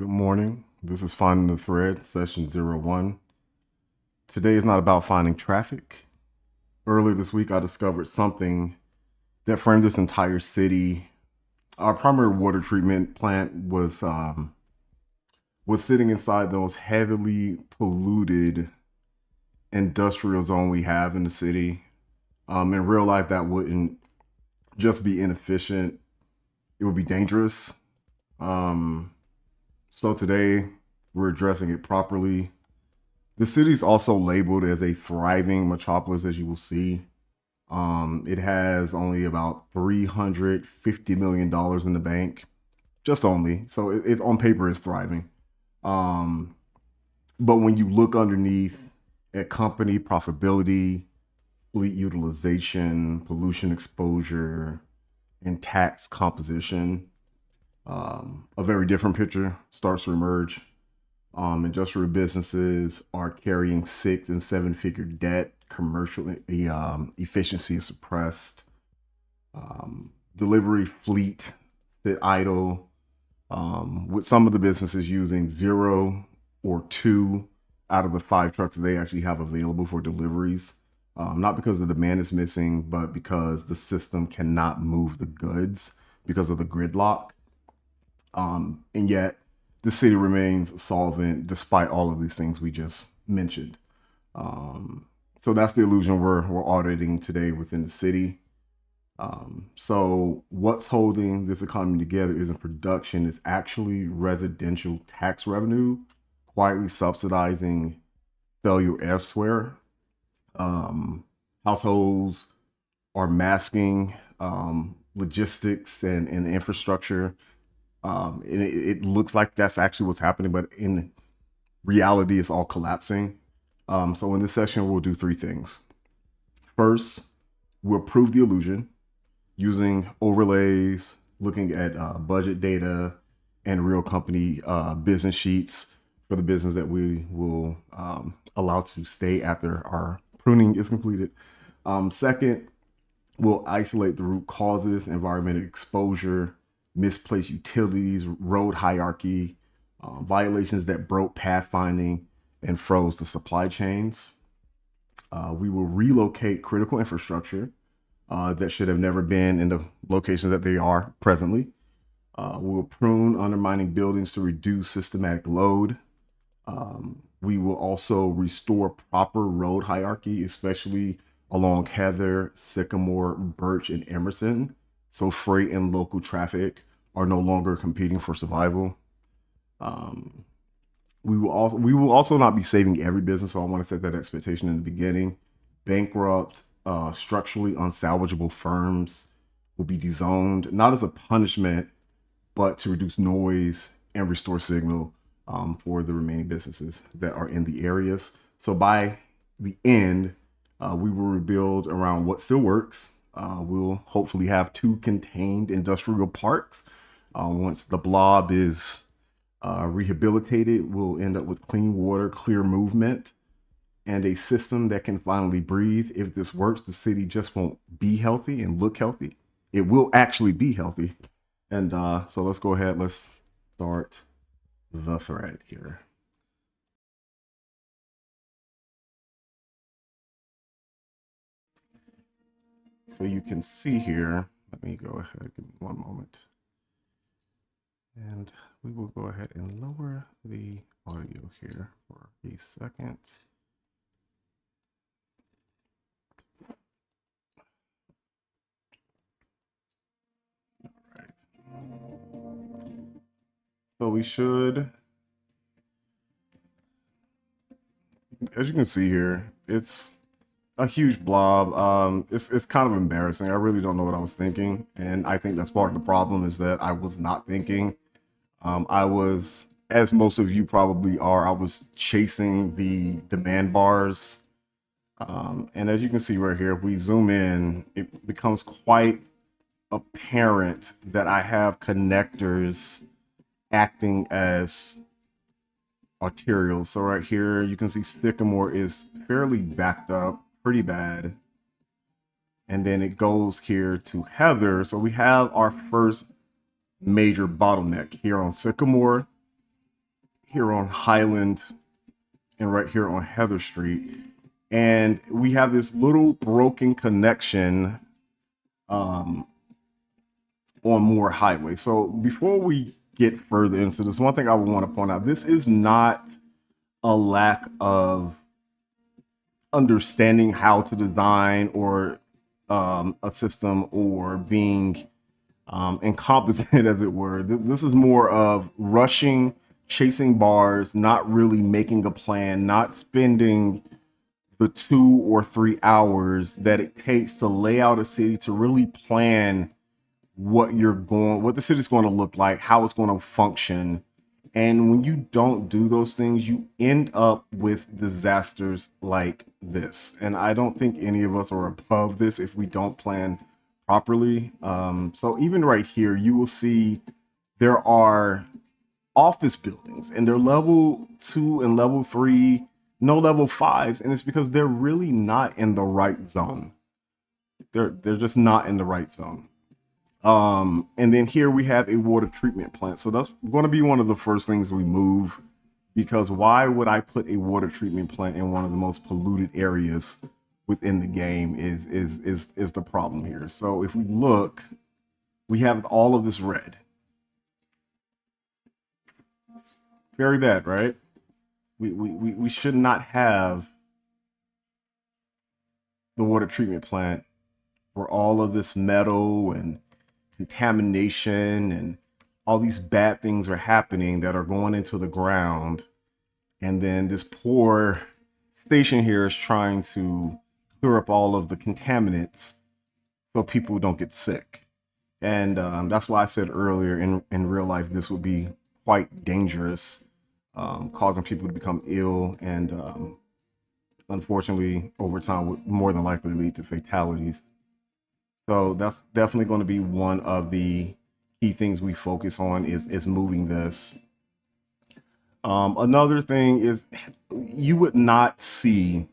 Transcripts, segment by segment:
Good morning. This is Finding the Thread, session 01. Today is not about finding traffic. Earlier this week, I discovered something that framed this entire city. Our primary water treatment plant was sitting inside those heavily polluted industrial zone we have in the city. In real life, that wouldn't just be inefficient; it would be dangerous. So today, we're addressing it properly. The city is also labeled as a thriving metropolis, as you will see. It has only about $350 million in the bank, just only. So it's on paper, it's thriving. But when you look underneath at company profitability, fleet utilization, pollution exposure, and tax composition, a very different picture starts to emerge. Industrial businesses are carrying 6- and 7-figure debt. Commercial efficiency is suppressed. Delivery fleet that idle, with some of the businesses using 0 or 2 out of the 5 trucks they actually have available for deliveries. Not because the demand is missing, but because the system cannot move the goods because of the gridlock. And yet the city remains solvent despite all of these things we just mentioned. So that's the illusion we're auditing today within the city. So what's holding this economy together isn't production, it's actually residential tax revenue quietly subsidizing failure elsewhere. Households are masking logistics and infrastructure. It looks like that's actually what's happening, but in reality, it's all collapsing. So in this session, we'll do 3 things. First, we'll prove the illusion using overlays, looking at budget data and real company business sheets for the business that we will allow to stay after our pruning is completed. Second, we'll isolate the root causes, environmental exposure, misplaced utilities, road hierarchy, violations that broke pathfinding and froze the supply chains. We will relocate critical infrastructure that should have never been in the locations that they are presently. We will prune undermining buildings to reduce systematic load. We will also restore proper road hierarchy, especially along Heather, Sycamore, Birch, and Emerson. So freight and local traffic are no longer competing for survival. We will also not be saving every business, so I want to set that expectation in the beginning. Bankrupt, structurally unsalvageable firms will be dezoned, not as a punishment, but to reduce noise and restore signal for the remaining businesses that are in the areas. So by the end, we will rebuild around what still works. We'll hopefully have 2 contained industrial parks. Once the blob is rehabilitated, we'll end up with clean water, clear movement, and a system that can finally breathe. If this works, the city just won't be healthy and look healthy. It will actually be healthy. And so let's go ahead. Let's start the thread here. So you can see here, let me go ahead, give me one moment. And we will go ahead and lower the audio here for a second. All right. So we should, as you can see here, it's a huge blob. It's kind of embarrassing. I really don't know what I was thinking. And I think that's part of the problem is that I was not thinking. I was, as most of you probably are, I was chasing the demand bars. And as you can see right here, if we zoom in, it becomes quite apparent that I have connectors acting as arterials. So right here, you can see Sycamore is fairly backed up, pretty bad. And then it goes here to Heather. So we have our first major bottleneck here on Sycamore. here on Highland and right here on Heather Street. And we have this little broken connection on Moore Highway. So before we get further into this, one thing I would want to point out, this is not a lack of understanding how to design or a system or being incompetent, as it were. This is more of rushing, chasing bars, not really making a plan, not spending the 2 or 3 hours that it takes to lay out a city, to really plan what the city's going to look like, how it's going to function. And when you don't do those things, you end up with disasters like this. And I don't think any of us are above this if we don't plan properly. So even right here, you will see there are office buildings and they're level 2 and level 3, no level 5s. And it's because they're really not in the right zone. They're just not in the right zone. And then here we have a water treatment plant. So that's going to be one of the first things we move, because why would I put a water treatment plant in one of the most polluted areas within the game is the problem here. So if we look, we have all of this red. Very bad, right? We should not have the water treatment plant where all of this metal and contamination and all these bad things are happening that are going into the ground. And then this poor station here is trying to clear up all of the contaminants so people don't get sick. And that's why I said earlier, in real life, this would be quite dangerous, causing people to become ill, and unfortunately, over time, would more than likely lead to fatalities. So that's definitely going to be one of the key things we focus on is moving this. Another thing is, you would not see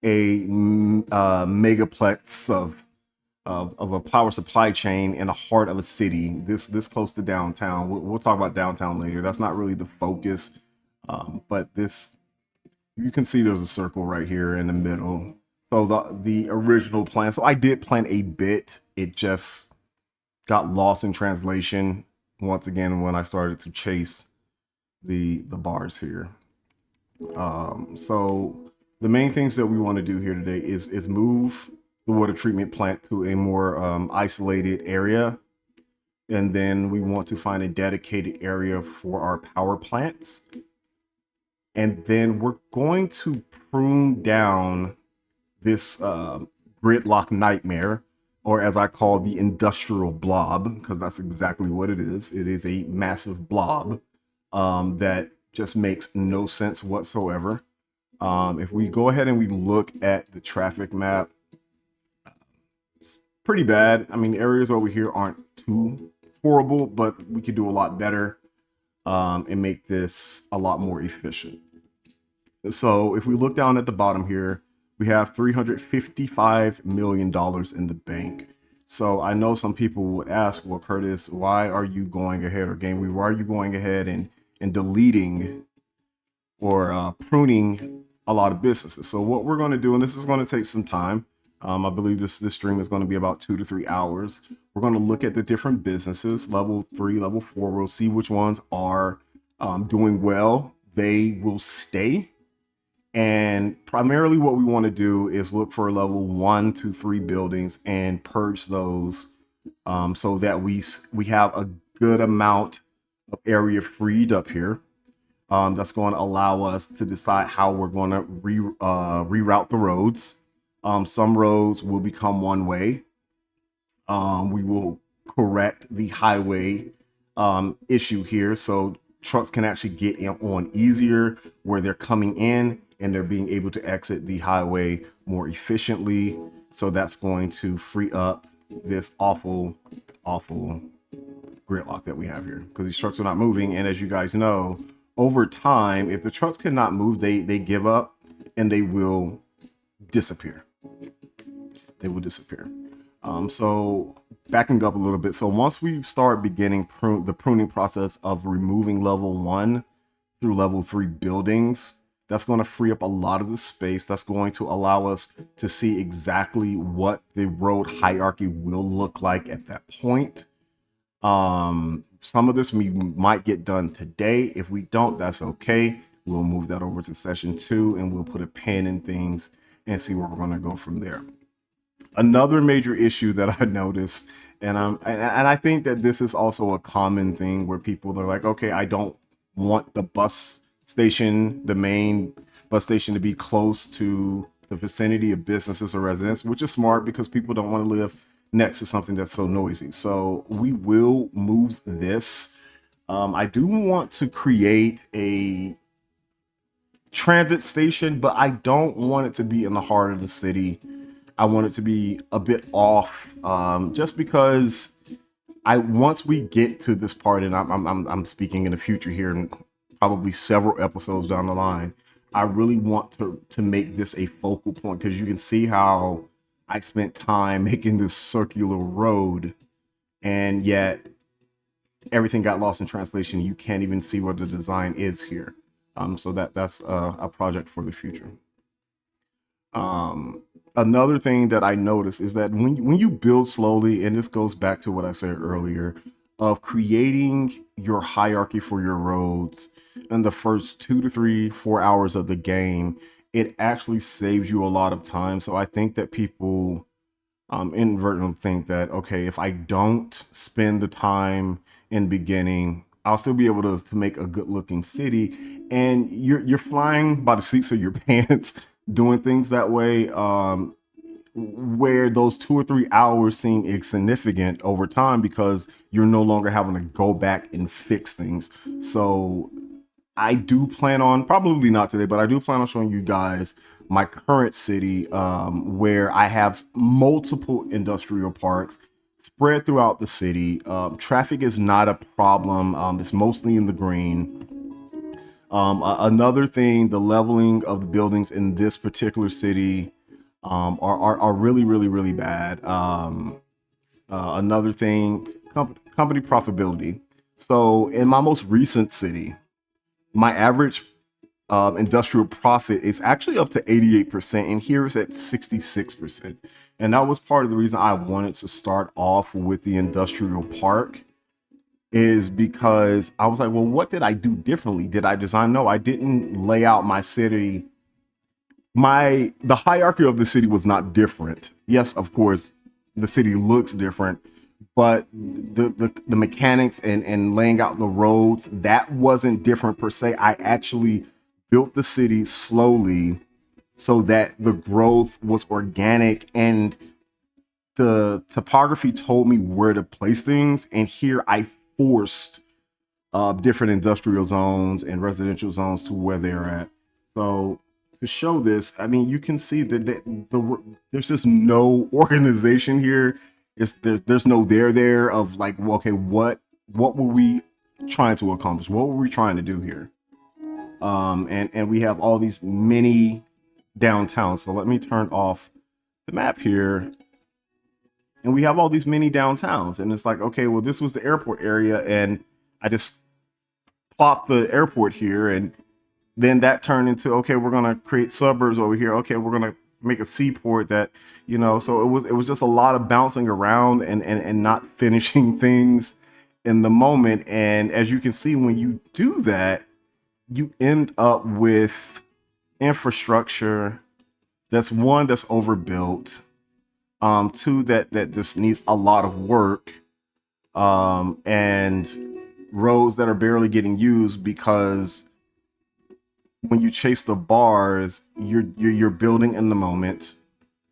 a megaplex of a power supply chain in the heart of a city this close to downtown. We'll talk about downtown later. That's not really the focus, but this, you can see there's a circle right here in the middle. So the original plan, so I did plan a bit, it just got lost in translation once again when I started to chase the bars here. So the main things that we want to do here today is move the water treatment plant to a more isolated area. And then we want to find a dedicated area for our power plants. And then we're going to prune down this gridlock nightmare, or as I call the industrial blob, because that's exactly what it is. It is a massive blob that just makes no sense whatsoever. If we go ahead and we look at the traffic map, it's pretty bad. I mean, the areas over here aren't too horrible, but we could do a lot better and make this a lot more efficient. So if we look down at the bottom here, we have $355 million in the bank. So I know some people would ask, well, Curtis, why are you going ahead, or GameWeaver, why are you going ahead and deleting or pruning a lot of businesses? So what we're going to do, and this is going to take some time, I believe this stream is going to be about 2 to 3 hours. We're going to look at the different businesses, level 3, level 4. We'll see which ones are doing well. They will stay. And primarily what we want to do is look for level 1 to 3 buildings and purge those so that we have a good amount of area freed up here. That's going to allow us to decide how we're going to reroute the roads. Some roads will become one way. We will correct the highway issue here, so trucks can actually get on easier where they're coming in, and they're being able to exit the highway more efficiently. So that's going to free up this awful gridlock that we have here, because these trucks are not moving. And as you guys know, over time, if the trucks cannot move, they give up and they will disappear. They will disappear. So backing up a little bit. So once we start beginning the pruning process of removing level 1 through level 3 buildings. That's going to free up a lot of the space. That's going to allow us to see exactly what the road hierarchy will look like at that point. Some of this we might get done today. If we don't, that's okay. We'll move that over to session 2 and we'll put a pin in things and see where we're going to go from there. Another major issue that I noticed, and I think that this is also a common thing where people are like, okay, I don't want the bus station, the main bus station, to be close to the vicinity of businesses or residents, which is smart because people don't want to live next to something that's so noisy. So we will move this. I do want to create a transit station, but I don't want it to be in the heart of the city. I want it to be a bit off, just because once we get to this part, and I'm speaking in the future here, and probably several episodes down the line, I really want to make this a focal point, because you can see how I spent time making this circular road, and yet everything got lost in translation. You can't even see what the design is here. So that's a project for the future. Another thing that I noticed is that when you build slowly, and this goes back to what I said earlier, of creating your hierarchy for your roads in the first 2 to 3, 4 hours of the game, it actually saves you a lot of time. So I think that people inadvertently think that, okay, if I don't spend the time in beginning, I'll still be able to make a good looking city. And you're flying by the seats of your pants doing things that way, where those 2 or 3 hours seem insignificant over time because you're no longer having to go back and fix things. So I do plan on, probably not today, but I do plan on showing you guys my current city, where I have multiple industrial parks spread throughout the city. Traffic is not a problem. It's mostly in the green. Another thing, the leveling of the buildings in this particular city are really, really, really bad. Another thing, company profitability. So in my most recent city, my average industrial profit is actually up to 88%, and here it's at 66%. And that was part of the reason I wanted to start off with the industrial park, is because I was like, well, what did I do differently? Did I design? No, I didn't lay out my city. The hierarchy of the city was not different. Yes, of course, the city looks different, but the mechanics and laying out the roads, that wasn't different per se. I actually built the city slowly so that the growth was organic, and the topography told me where to place things. And here I forced different industrial zones and residential zones to where they're at. So to show this, I mean, you can see that there's just no organization here. There's no there of like, well, okay, what were we trying to accomplish? What were we trying to do here? And we have all these mini downtowns. So let me turn off the map here. And we have all these mini downtowns, and it's like, okay, well, this was the airport area, and I just plopped the airport here, and then that turned into, okay, we're gonna create suburbs over here. Okay, we're gonna make a seaport that, so it was just a lot of bouncing around and not finishing things in the moment. And as you can see, when you do that, you end up with infrastructure that's overbuilt, two, that just needs a lot of work, and roads that are barely getting used because when you chase the bars, you're building in the moment.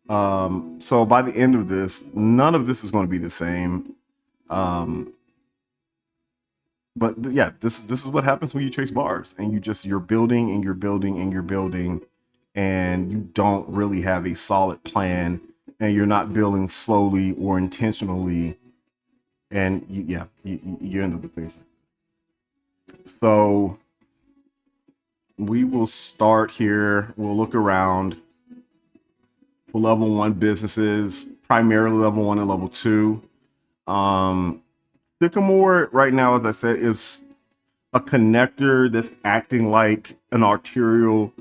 So by the end of this, none of this is going to be the same. But yeah, this is what happens when you chase bars and you're building and you're building and you're building, and you don't really have a solid plan, and you're not building slowly or intentionally, and you end up with things. So we will start here. We'll look around for level 1 businesses, primarily level 1 and level 2. Sycamore right now, as I said, is a connector that's acting like an arterial.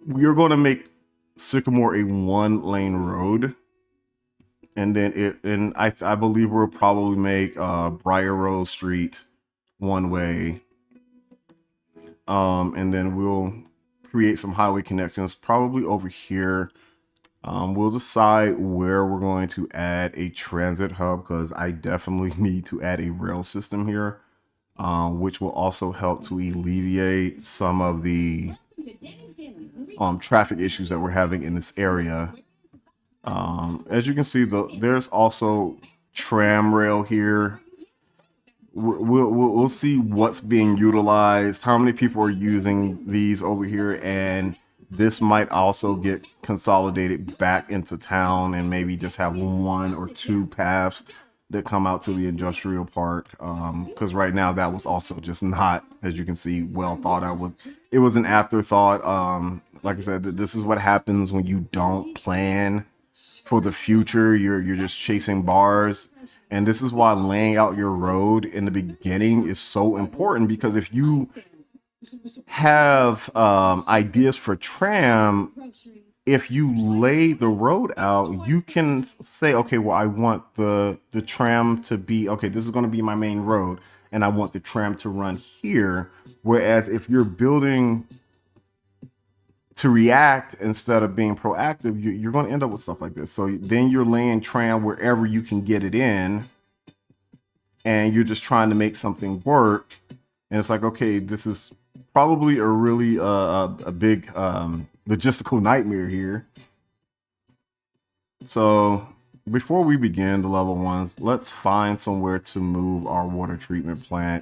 We are going to make Sycamore a 1-lane road, and then I believe we'll probably make Briar Rose Street 1-way, and then we'll create some highway connections probably over here. We'll decide where we're going to add a transit hub, because I definitely need to add a rail system here, which will also help to alleviate some of the traffic issues that we're having in this area. As you can see, there's also tram rail here. We'll see what's being utilized, how many people are using these over here, and this might also get consolidated back into town and maybe just have 1 or 2 paths that come out to the industrial park, because right now that was also just not, as you can see, well thought out. It was an afterthought. Like I said, this is what happens when you don't plan for the future. You're just chasing bars. And this is why laying out your road in the beginning is so important, because if you have ideas for tram, if you lay the road out, you can say, okay, well, I want the tram to be, okay, this is going to be my main road, and I want the tram to run here. Whereas if you're building to react instead of being proactive, you're going to end up with stuff like this. So then you're laying tram wherever you can get it in, and you're just trying to make something work. And it's like, okay, this is probably a really a big logistical nightmare here. So before we begin the level 1s, let's find somewhere to move our water treatment plant.